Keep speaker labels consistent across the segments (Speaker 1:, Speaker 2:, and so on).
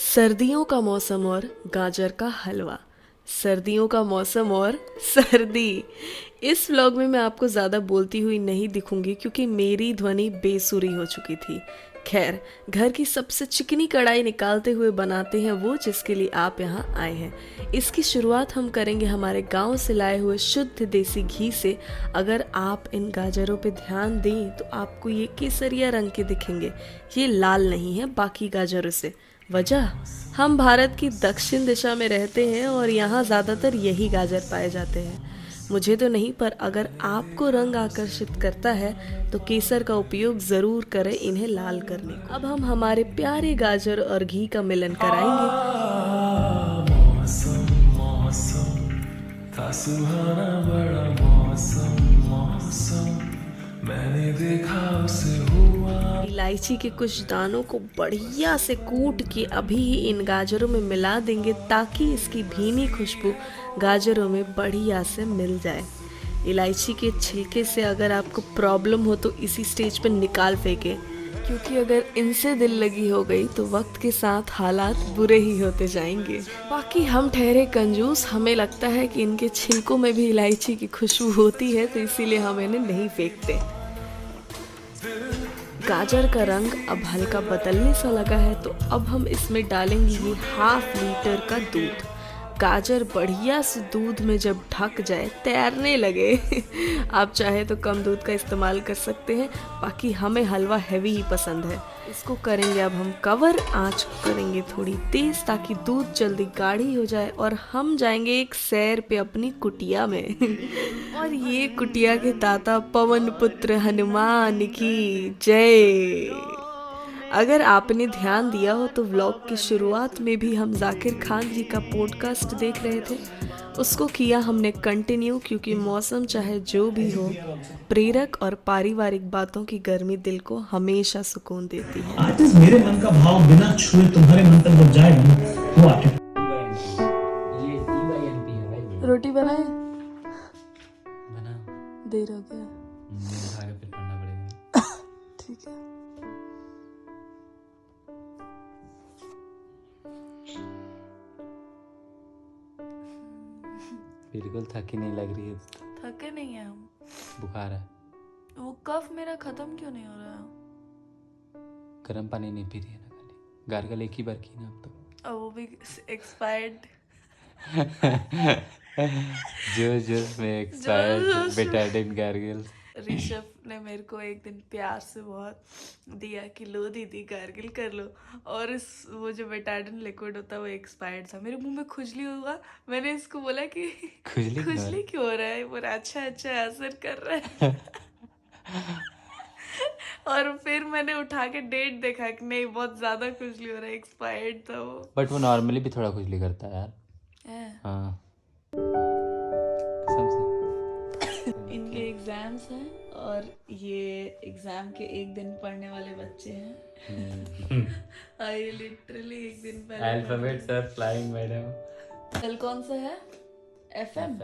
Speaker 1: सर्दियों का मौसम और गाजर का हलवा। सर्दियों का मौसम और सर्दी। इस व्लॉग में मैं आपको ज़्यादा बोलती हुई नहीं दिखूंगी क्योंकि मेरी ध्वनि बेसुरी हो चुकी थी। खैर, घर की सबसे चिकनी कढ़ाई निकालते हुए बनाते हैं वो जिसके लिए आप यहाँ आए हैं। इसकी शुरुआत हम करेंगे हमारे गांव से लाए हुए शुद्ध देसी घी से। अगर आप इन गाजरों पे ध्यान दें तो आपको ये केसरिया रंग के दिखेंगे। ये लाल नहीं है बाकी गाजरों से। वजह, हम भारत की दक्षिण दिशा में रहते हैं और यहाँ ज़्यादातर यही गाजर पाए जाते हैं। मुझे तो नहीं, पर अगर आपको रंग आकर्षित करता है तो केसर का उपयोग ज़रूर करें इन्हें लाल करने को। अब हम हमारे प्यारे गाजर और घी का मिलन कराएंगे।
Speaker 2: मौसम मौसम था सुहाना बड़ा मौसम मौसम मैंने देखा उसे हुआ।
Speaker 1: इलायची के कुछ दानों को बढ़िया से कूट के अभी ही इन गाजरों में मिला देंगे ताकि इसकी भीनी खुशबू गाजरों में बढ़िया से मिल जाए। इलायची के छिलके से अगर आपको प्रॉब्लम हो तो इसी स्टेज पर निकाल फेंके, क्योंकि अगर इनसे दिल लगी हो गई तो वक्त के साथ हालात बुरे ही होते जाएंगे। बाकी हम ठहरे कंजूस, हमें लगता है कि इनके छिलकों में भी इलायची की खुशबू होती है तो इसीलिए हम इन्हें नहीं फेंकते। गाजर का रंग अब हल्का बदलने सा लगा है तो अब हम इसमें डालेंगे ये ½ लीटर का दूध। गाजर बढ़िया से दूध में जब ढक जाए, तैरने लगे आप चाहे तो कम दूध का इस्तेमाल कर सकते हैं, बाकी हमें हलवा हैवी ही पसंद है। इसको करेंगे अब हम कवर, आंच करेंगे थोड़ी तेज ताकि दूध जल्दी गाढ़ी हो जाए और हम जाएंगे एक सैर पे अपनी कुटिया में और ये कुटिया के दाता पवन पुत्र हनुमान की जय। अगर आपने ध्यान दिया हो तो व्लॉग की शुरुआत में भी हम जाकिर खान जी का पॉडकास्ट देख रहे थे, उसको किया हमने कंटिन्यू क्योंकि मौसम चाहे जो भी हो, प्रेरक और पारिवारिक बातों की गर्मी दिल को हमेशा सुकून देती है।
Speaker 3: आज मेरे मन का भाव बिना छुए तुम्हारे मन तक जब जाएगा ना तो आके
Speaker 4: ये EYNP है भाई।
Speaker 1: रोटी बनाए
Speaker 4: बना
Speaker 1: देर हो गया।
Speaker 4: खा के फिर पढ़ना पड़ेगा।
Speaker 1: ठीक है।
Speaker 4: बिल्कुल थकी नहीं लग रही है।
Speaker 1: थके नहीं है हम।
Speaker 4: बुखार है।
Speaker 1: वो कफ मेरा खत्म क्यों नहीं हो रहा?
Speaker 4: गर्म पानी नहीं पी रही है ना, खाली गार्गल एक ही बार की ना अब तो।
Speaker 1: और वो भी एक्सपायर्ड।
Speaker 4: जोश में एक्सपायर्ड बेटाडिन गार्गल।
Speaker 1: ऋषभ ने मेरे को एक दिन प्यार से बहुत दिया कि लो दीदी गार्गिल कर लो, और वो जो बेटाडिन लिक्विड होता है वो एक्सपायर्ड था। मेरे मुंह में खुजली हुआ, मैंने इसको बोला कि खुजली क्यों हो रहा है? बोला अच्छा असर कर रहा है। और फिर मैंने उठा के डेट देखा कि नहीं, बहुत ज्यादा खुजली हो रहा है, एक्सपायर्ड था वो।
Speaker 4: बट वो नॉर्मली भी थोड़ा खुजली करता है यार। हाँ कसम से।
Speaker 1: इनके एग्जाम्स हैं और ये एग्जाम के एक दिन पढ़ने वाले बच्चे हैं। आई लिटरली एक दिन पहले
Speaker 4: अल्फाबेट्स आर फ्लाइंग मैडम।
Speaker 1: कल कौन सा है? एफएम।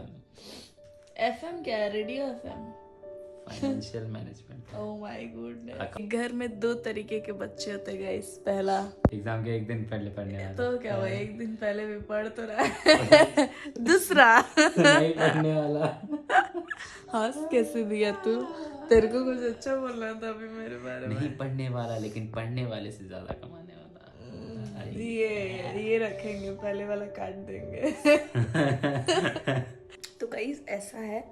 Speaker 1: एफएम क्या है? Radio FM.
Speaker 4: Financial management.
Speaker 1: Oh my goodness. घर में 2 तरीके के बच्चे होते गाइस। पहला,
Speaker 4: एग्जाम के एक दिन पहले पढ़ने वाला।
Speaker 1: तो क्या हुआ, एक दिन पहले भी पढ़ तो रहा है। दूसरा
Speaker 4: नहीं पढ़ने वाला।
Speaker 1: हंस कैसे दिया तू? तेरे को कुछ अच्छा बोलना था अभी मेरे बारे में।
Speaker 4: नहीं पढ़ने वाला, लेकिन पढ़ने वाले से ज्यादा कमाने वाला।
Speaker 1: ये रखेंगे, पहले वाला काट देंगे। तो गाइस ऐसा है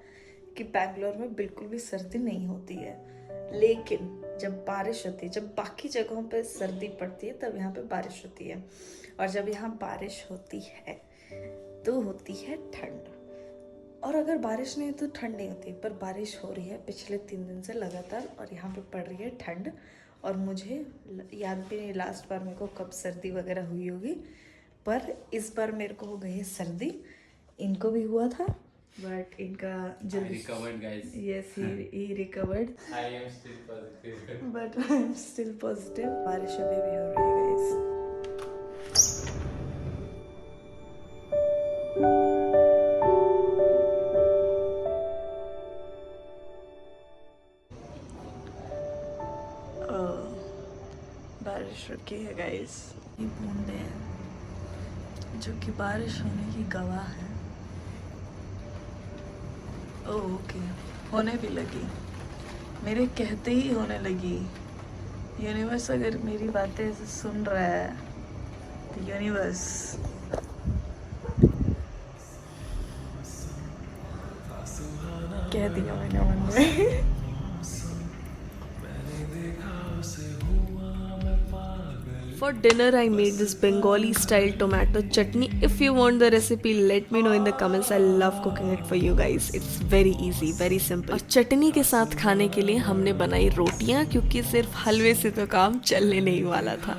Speaker 1: कि बैंगलोर में बिल्कुल भी सर्दी नहीं होती है, लेकिन जब बारिश होती है, जब बाकी जगहों पे सर्दी पड़ती है तब यहाँ पे बारिश होती है, और जब यहाँ बारिश होती है तो होती है ठंड। और अगर बारिश नहीं तो ठंड नहीं होती, पर बारिश हो रही है पिछले 3 दिन से लगातार और यहाँ पे पड़ रही है ठंड। और मुझे याद भी नहीं लास्ट बार मेरे को कब सर्दी वगैरह हुई होगी, पर इस बार मेरे को हो गई है सर्दी। इनको भी हुआ था बट इनका जल्दी
Speaker 4: recovered guys.
Speaker 1: Yes, he recovered.
Speaker 4: I am still positive.
Speaker 1: But I am still positive. बारिश अभी भी हो रही है गाइस। बारिश रुकी है गाइस। ये बूंदे हैं।
Speaker 5: जो कि बारिश होने की गवाह है। ओह ओके, होने भी लगी, मेरे कहते ही होने लगी। यूनिवर्स अगर मेरी बातें ऐसे सुन रहा है तो यूनिवर्स कह दिया मैंने मन में।
Speaker 1: For dinner, I made this Bengali style tomato chutney. If you want the recipe, let me know in the comments. I love cooking it for you guys. It's very easy, very simple. और चटनी के साथ खाने के लिए हमने बनाई रोटियां, क्योंकि सिर्फ हलवे से तो काम चलने नहीं वाला था।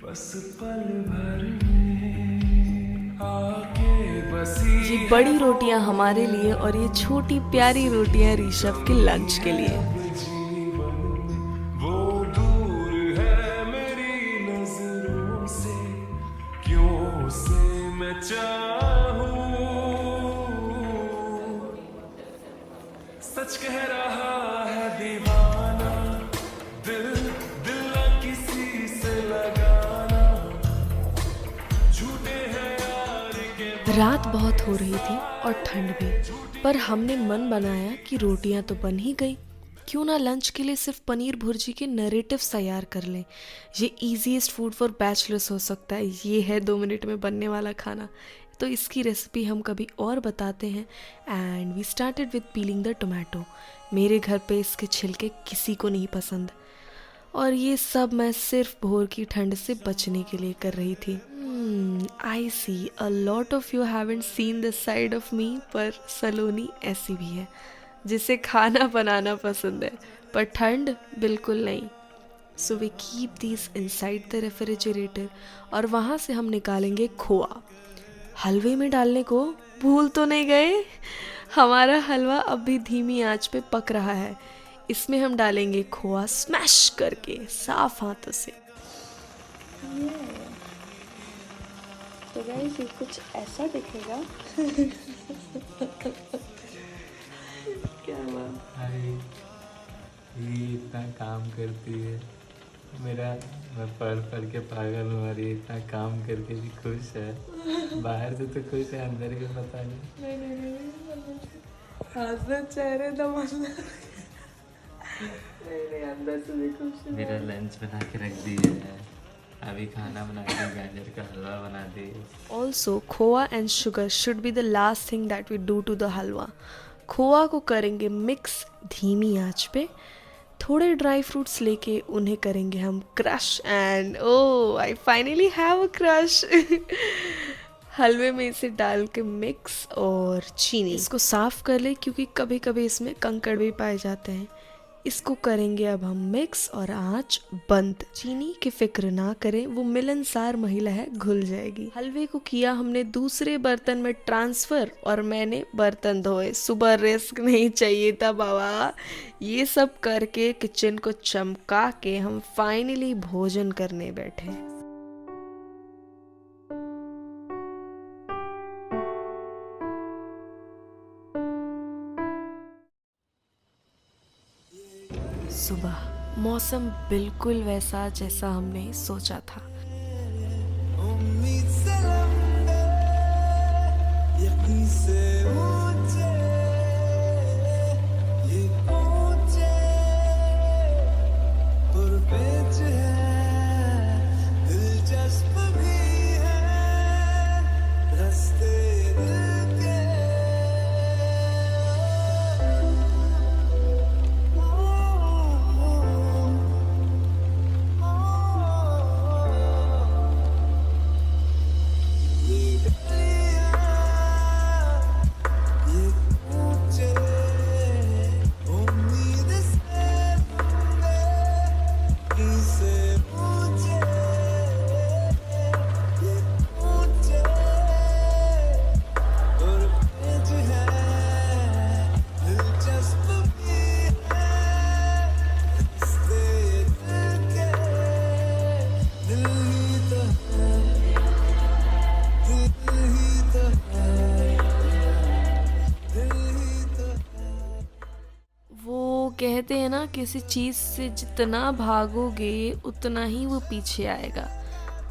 Speaker 2: बस पल भर में आके बसी
Speaker 1: ये बड़ी रोटियां हमारे लिए और ये छोटी प्यारी रोटियां ऋषभ के लंच के लिए।
Speaker 2: वो दूर है मेरी नजरों से, क्यों उसे मैं चाहूं। सच कह रहा है दीवाना, दिल दिल न किसी से लगाना, झूठे हैं यार के।
Speaker 1: रात बहुत हो रही थी और ठंड भी, पर हमने मन बनाया कि रोटियां तो बन ही गई, क्यों ना लंच के लिए सिर्फ पनीर भुर्जी के नरेटिव्स तैयार कर लें। ये ईजीएस्ट फूड फॉर बैचलर्स हो सकता है। ये है 2 मिनट में बनने वाला खाना, तो इसकी रेसिपी हम कभी और बताते हैं। And we started with peeling the tomato. मेरे घर पे इसके छिलके किसी को नहीं पसंद, और ये सब मैं सिर्फ भोर की ठंड से बचने के लिए कर रही थी। I see a lot of you haven't seen this side of me, पर सलोनी ऐसी भी है जिसे खाना बनाना पसंद है पर ठंड बिल्कुल नहीं। So we keep these inside the refrigerator, और वहाँ से हम निकालेंगे खोआ। हलवे में डालने को भूल तो नहीं गए? हमारा हलवा अब भी धीमी आंच पे पक रहा है। इसमें हम डालेंगे खोआ स्मैश करके साफ हाथों से।
Speaker 5: तो गाइस ये कुछ ऐसा दिखेगा। क्या हुआ?
Speaker 4: ये इतना काम करती है, मेरा मैं पढ़ के पागल हूँ, और ये इतना काम करके भी खुश है। बाहर से तो खुश है, अंदर के पता नहीं।
Speaker 5: हंसना चेहरे दमाना। नहीं अंदर से भी खुश है।
Speaker 4: मेरा लंच बना के रख दिया है, अभी खाना बना के गाजर का हलवा बना दिए।
Speaker 1: Also, khoa and sugar should be the last thing that we do to the halwa. Khoa को करेंगे मिक्स धीमी आंच पे। थोड़े ड्राई फ्रूट्स लेके उन्हें करेंगे हम crush, and oh I finally have a crush. हलवे में इसे डाल के मिक्स, और चीनी इसको साफ कर ले क्योंकि कभी कभी इसमें कंकड़ भी पाए जाते हैं। इसको करेंगे अब हम मिक्स और आंच बंद। चीनी की फिक्र ना करें, वो मिलनसार महिला है, घुल जाएगी। हलवे को किया हमने दूसरे बर्तन में ट्रांसफर, और मैंने बर्तन धोए। सुबह रिस्क नहीं चाहिए था बाबा। ये सब करके किचन को चमका के हम फाइनली भोजन करने बैठे। सुबह मौसम बिल्कुल वैसा जैसा हमने सोचा था।
Speaker 2: उम्मीद से लंबे, यकीन से ऊंचे, ये ऊंचे पुरपेच है, दिलचस्प भी है रास्ते दिल के।
Speaker 1: कहते हैं ना, किसी चीज़ से जितना भागोगे उतना ही वो पीछे आएगा।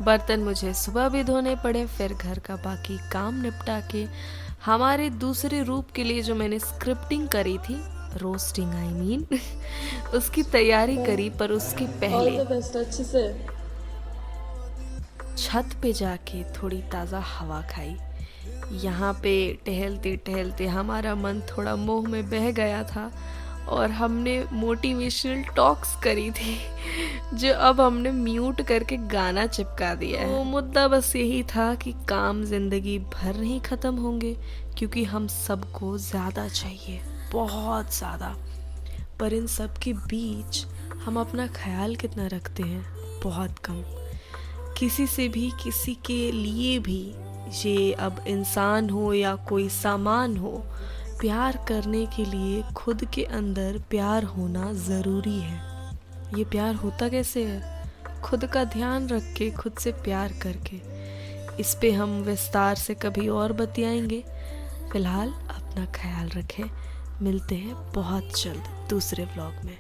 Speaker 1: बर्तन मुझे सुबह भी धोने पड़े, फिर घर का बाकी काम निपटा के हमारे दूसरे रूप के लिए जो मैंने स्क्रिप्टिंग करी थी, रोस्टिंग आई मीन, उसकी तैयारी करी। पर उसके पहले
Speaker 5: अच्छे से
Speaker 1: छत पे जाके थोड़ी ताज़ा हवा खाई। यहाँ पे टहलते टहलते हमारा मन थोड़ा मोह में बह गया था और हमने मोटिवेशनल टॉक्स करी थी जो अब हमने म्यूट करके गाना चिपका दिया है। तो मुद्दा बस यही था कि काम जिंदगी भर नहीं ख़त्म होंगे, क्योंकि हम सबको ज़्यादा चाहिए, बहुत ज़्यादा। पर इन सब के बीच हम अपना ख्याल कितना रखते हैं? बहुत कम। किसी से भी, किसी के लिए भी, ये अब इंसान हो या कोई सामान हो, प्यार करने के लिए खुद के अंदर प्यार होना ज़रूरी है। ये प्यार होता कैसे है? खुद का ध्यान रख के, खुद से प्यार करके। इस पे हम विस्तार से कभी और बतियाएंगे। फ़िलहाल अपना ख्याल रखें। मिलते हैं बहुत जल्द दूसरे व्लॉग में।